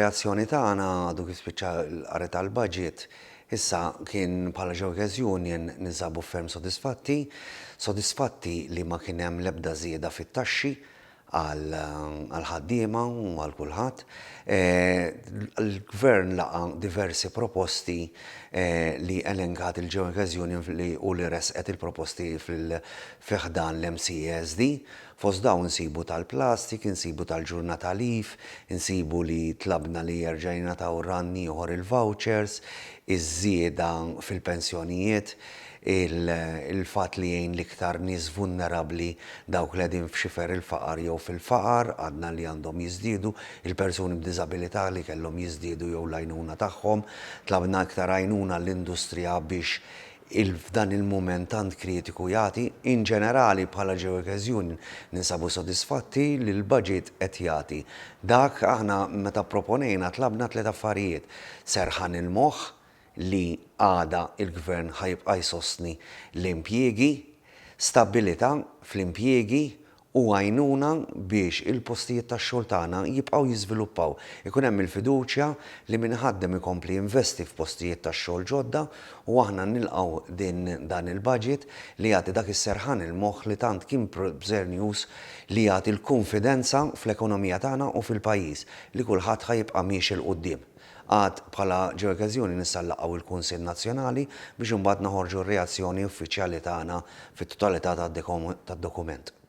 reazzjoni tagħna għadu kif spiċċa l-qari tal-budget, issa kien bħala Bugeja ninsabu ferm sodisfatti li ma kien hemm l-ebda żieda fit-taxxi għal ħaddiema u għal kulħadd. Il-Gvern laqa diversi proposti li elenkat il-Bugeja u li resqet il-proposti fil-fiħdan l-MCSD. Fost dawn insibu tal-plastik, insibu tal-ġurnata lif, insibu li tlabna li jerġa' jingħataw ranni ieħor il-vouchers, iż-żieda fil-pensjonijiet, il-fatt li jgħin l-iktar nies vulnerabbli dawk li qegħdin f'xifer il-faqar jew fil-faqar għadna li għandhom jiżdiedu, il-persuni b'diżabilità li kellhom jiżdiedu jew l-għajnuna tagħhom, tlabna iktar għajnuna l-industrija biex f'dan il-moment tant kritiku jagħti. In ġenerali bħala Bugeja ninsabu sodisfatti li l-budget qed jagħti. Dak aħna meta proponejna tlabna tliet affarijiet: serħan il-moħħ li għada il-Gvern ħajbqa' jsostni l-impjiegi, stabilità fl-impjiegi u għajnuna biex il-postijiet tax-xogħol tagħna jibqgħu jiżviluppaw. Ikun hemm il-fiduċja li min ħaddem ikompli jinvesti f'postijiet tax-xogħol ġodda u aħna nilqgħu dan il-budget li jagħti dak is-serħan il-moħħ li tant kien bżer news li jagħti l-konfidenza fl-ekonomija tagħna u fil-pajjiż li kulħadd ħajibqa' miexi l quddiem. Għad bħala Bugeja nista' nlaqgħu il-Kunsill Nazzjonali biex imbagħad noħorġu r-reazzjoni uffiċjali tagħna fit-totalità tad-dokument.